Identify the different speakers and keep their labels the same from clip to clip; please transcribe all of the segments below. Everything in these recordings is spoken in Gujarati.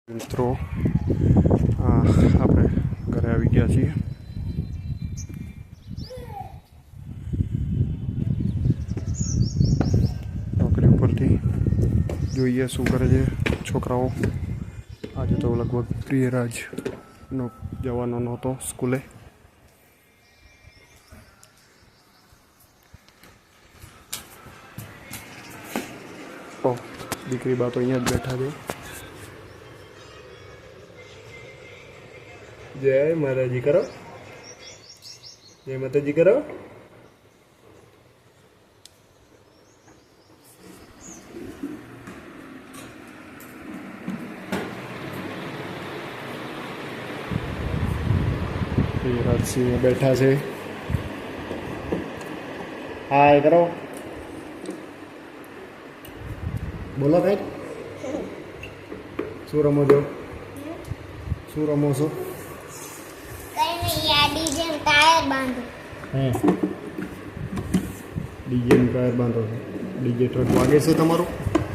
Speaker 1: મિત્રો આપણે ઘરે આવી ગયા છીએ. નોકરી ઉપરથી જોઈએ શું કરે છે છોકરાઓ. આજે તો લગભગ પ્રિયરાજનો જવાનો નહોતો સ્કૂલે. ઓ દીકરી બા તો અહીંયા જ બેઠા છે. જય માતાજી કરો, જય માતાજી કરો. રાજસિંહ બેઠા છે. હાય કરો, બોલો ભાઈ. શું રમો છો? શું રમો છો?
Speaker 2: ડીજે ટાયર બાંધો.
Speaker 1: ડીજે ટાયર બાંધો છો. ડીજે ટ્રક વાગે છે તમારું?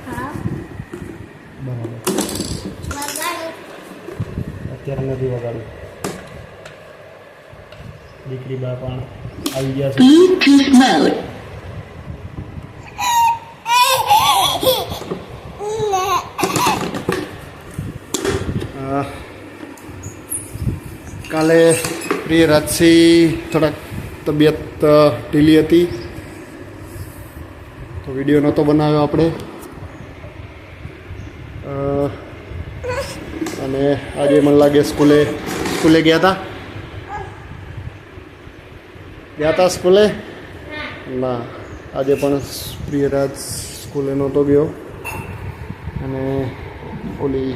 Speaker 2: હા.
Speaker 1: બરાબર.
Speaker 2: વગાડો.
Speaker 1: અત્યારે નથી વગાડ્યું. દીકરી બા પણ આવી ગયા છે. કાલે પ્રિયરાજસિંહ થોડાક તબિયત ઢીલી હતી તો વિડીયો નહોતો બનાવ્યો આપણે. અને આજે મને લાગે સ્કૂલે ગયા હતા સ્કૂલે. ના, આજે પણ પ્રિયરાજ સ્કૂલે નહોતો ગયો. અને ઓળી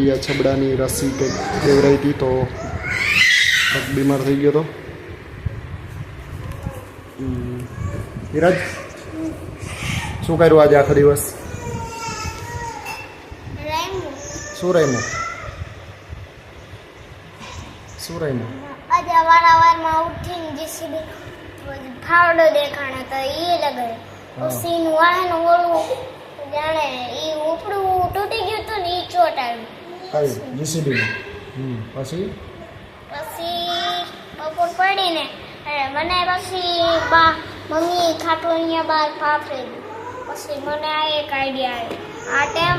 Speaker 1: યા છબડાની રસી કંઈક દેવરાઈ હતી તો બીમાર થઈ ગયો હતો. વિરાજ શું કર્યું આજે આખો દિવસ? શું રમ્યું?
Speaker 2: આજે વારંવારમાં ઉઠીને જીસીબી ફાવડો દેખાણો તો એ લગાડ્યો. ઉસીનું વાહન ઓળું જાણે એ ઉપડું તૂટી ગયું હતું ને એ ચોટ આવ્યું.
Speaker 1: જીસીબી. પછી
Speaker 2: બપોર પડીને મને પછી મમ્મી ખાટું અહીંયા બહાર ફાફરેલું. પછી મને આ એક આઈડિયા આવ્યો.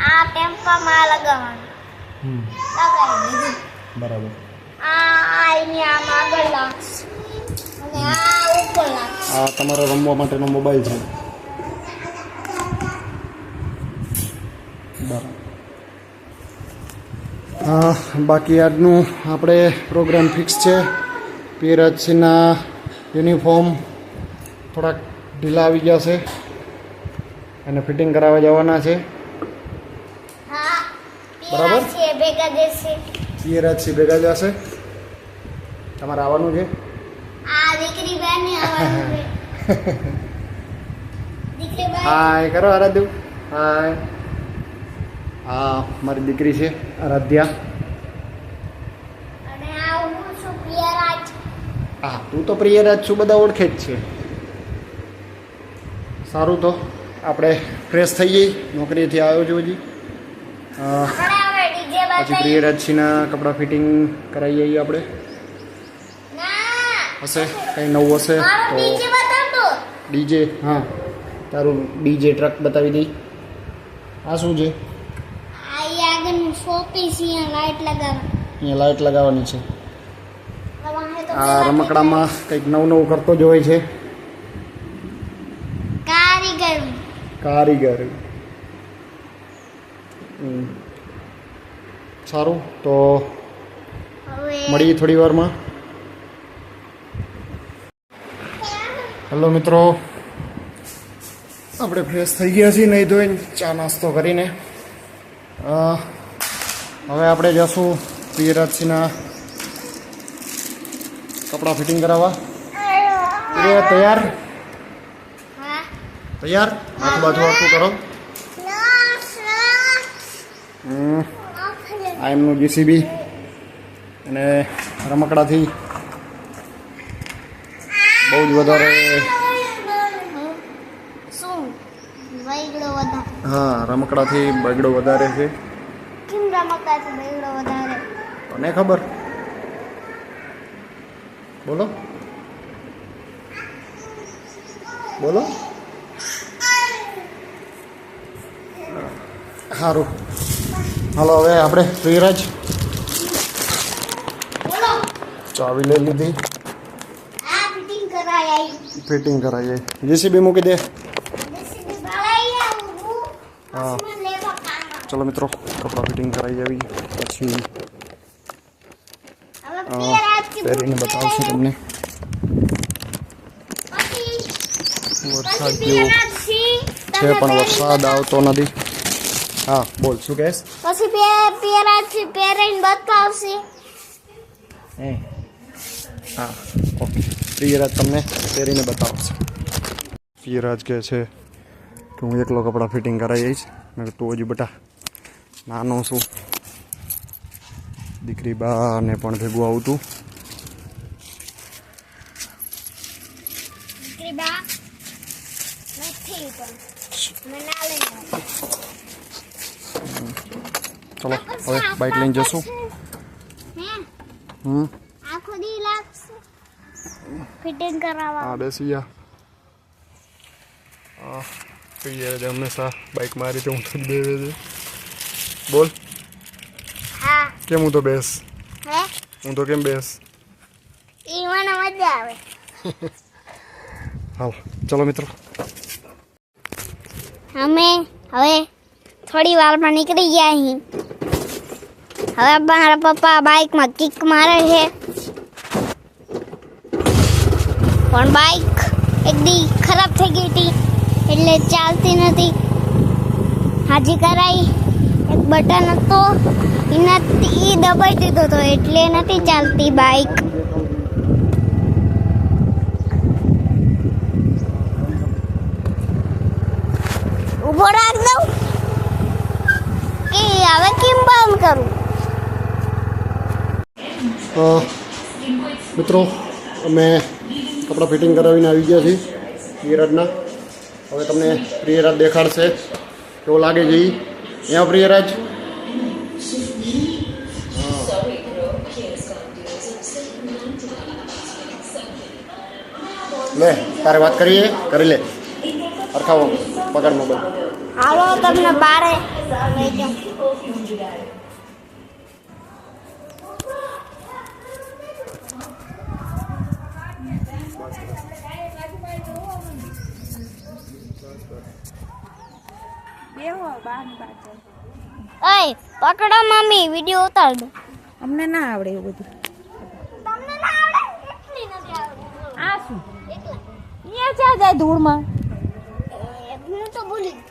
Speaker 2: આ ટેમ્પામાં લગાવવાનું. લગાવી દીધું.
Speaker 1: બરાબર.
Speaker 2: અહીંયા આમ આગળ લાગશે અને આ ઉપર લાગશે.
Speaker 1: આ તમારો રમવા માટેનો મોબાઈલ છે. બરાબર. બાકી આજનું આપણે પ્રોગ્રામ ફિક્સ છે. પ્રિયરાજસિંહના યુનિફોર્મ થોડાક ઢીલા આવી ગયા છે અને ફિટિંગ કરાવવા જવાના છે. બરાબર. પ્રિયરાજસિંહ ભેગા જશે. તમારે આવવાનું છે? હાય કરો આરાધ્યુ. હાય. હા, મારી દીકરી છે આરાધ્યા. હા, તું તો પ્રિયરાજ છું, બધા ઓળખે જ છે. સારું, તો આપણે ફ્રેશ થઈ જઈએ. નોકરીથી આવ્યો છું હજી. પછી પ્રિયરાજસિંહના કપડાં ફિટિંગ કરાવી જઈએ આપણે. હશે કંઈ નવું હશે તો. ડીજે, હા, તારું ડીજે ટ્રક બતાવી દઈ. આ શું છે? અહીંયા લાઇટ લગાવવાની છે. આ રમકડામાં કંઈક નવું કરતો જ હોય છે. કારીગર. સારું, તો મળીએ થોડી વારમાં. હેલો મિત્રો, આપણે ફ્રેશ થઈ ગયા છીએ નહીં ધોઈને, ચા નાસ્તો કરીને. હવે આપણે જશું પ્રિયરાજસિંહના કપડાં ફિટિંગ કરાવવા. તૈયાર? આખું બાજુ આખું કરો. આ એમનું જીસીબી અને રમકડાથી બહુ જ વધારે. હા, રમકડાથી બગડો વધારે છે.
Speaker 2: મકાથી બગડો વધારે?
Speaker 1: તને ખબર? બોલો બોલો. સારું, હાલો હવે આપણે પ્રિયરાજ
Speaker 2: બોલો.
Speaker 1: ચાવી લઈ લીધી,
Speaker 2: આ ફિટિંગ કરાય આવી.
Speaker 1: ફિટિંગ કરાવીએ. જીસીબી મૂકી દે.
Speaker 2: જેસીબી ભાળાઈ આવું.
Speaker 1: હા.
Speaker 2: મને લેવા કામ.
Speaker 1: ચલો મિત્રો, કપડાં ફિટિંગ કરાવી આવી પછી
Speaker 2: હવે પિયરાજથી
Speaker 1: પહેરીને
Speaker 2: બૂટ
Speaker 1: બતાવશું તમને.
Speaker 2: પછી
Speaker 1: વરસાદ જેવો
Speaker 2: પિયરાજથી
Speaker 1: છે પણ વરસાદ આવતો નથી. હા બોલ, શું કહેશ?
Speaker 2: પછી પિયરાજથી પહેરીને બતાવશે.
Speaker 1: હા ઓકે, પ્રિયરાજ તમને પહેરીને બતાવશે. પ્રિયરાજ કહે છે કે હું એકલો કપડાં ફિટિંગ કરાવી જઈશ. મેં કીધું તું હજી બેટા નાનો છું, દીકરી બાને પણ ભેગું આવતું.
Speaker 2: બા નથી પણ મને ના લઈને
Speaker 1: ચલો હવે બાઇક લઈને જશું.
Speaker 2: આખો દી લાગશે ફિટિંગ કરાવવા.
Speaker 1: હા બેસી જા. પ્રિયરાજ હંમેશા બાઇક મારી તો હું તો બેસે છે. બોલ
Speaker 2: હા
Speaker 1: કેમ હું તો બેસ,
Speaker 2: હે
Speaker 1: હું તો કેમ બેસ.
Speaker 2: ઈ મને મજા આવે.
Speaker 1: હાલ ચલો મિત્રો.
Speaker 2: અમે હવે થોડી વારમાં નીકળી ગયા અહીં. હવે મારા પપ્પા બાઇકમાં કિક મારે છે પણ બાઇક એક દી ખરાબ થઈ ગઈ હતી એટલે ચાલતી નથી. હાજી કરાઈ, એક બટન હતો એનાથી દબાઈ દીધો હતો એટલે નથી ચાલતી બાઇક. ઊભો રાખ દઉં કે હવે કેમ બંધ કરું?
Speaker 1: મિત્રો અમે કપડાં ફિટિંગ કરાવીને આવી ગયા છીએ પ્રિયરાજના. હવે તમને પ્રિયરાજ દેખાડશે કેવો લાગે છે. અહીંયા પ્રિયરાજ લે તારે વાત કરીએ, કરી લે. અરખાવો પકડ મોબાઈલ.
Speaker 2: હાલો તમને બારે લઈ જાઉં. ઓય પકડો મમ્મી, વિડિયો ઉતાર દો.
Speaker 3: અમને ના આવડે એવું બધું.
Speaker 2: તમને ના આવડે? એટલી નથી આવડતી.
Speaker 3: આ શું
Speaker 2: એટલા
Speaker 3: અહીંયા ક્યાં જાય ધૂળમાં?
Speaker 2: હું તો ભૂલી ગઈ.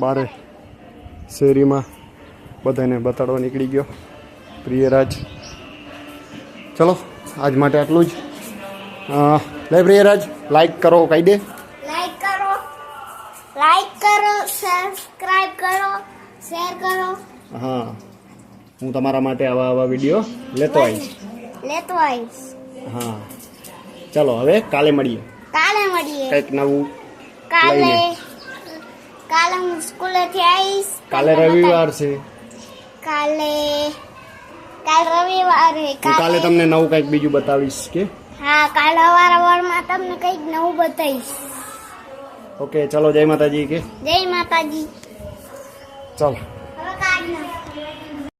Speaker 1: બારે શેરીમાં બધાને બતાડવા નીકળી ગયો પ્રિયરાજ. ચલો આજ માટે આટલું જ. લે પ્રિયરાજ લાઈક કરો, કહી દે.
Speaker 2: લાઈક કરો, સબસ્ક્રાઇબ કરો, શેર કરો.
Speaker 1: હા હું તમારા માટે આવા વિડીયો લેતો આવીશ.
Speaker 2: લેતો આવીશ.
Speaker 1: હા ચલો હવે કાલે મળીએ,
Speaker 2: કાલે મળીએ.
Speaker 1: કંઈક નવું
Speaker 2: કાલે
Speaker 1: લઈને.
Speaker 2: કાલે હું સ્કૂલેથી આવીશ.
Speaker 1: કાલે રવિવાર છે.
Speaker 2: કાલ રવિવારે.
Speaker 1: હું કાલે તમને નવું કંઈક બીજું બતાવીશ કે.
Speaker 2: હા કાલે અવારવારમાં તમને કંઈક નવું બતાવીશ.
Speaker 1: ઓકે ચલો જય માતાજી કે.
Speaker 2: જય માતાજી.
Speaker 1: ચાલો.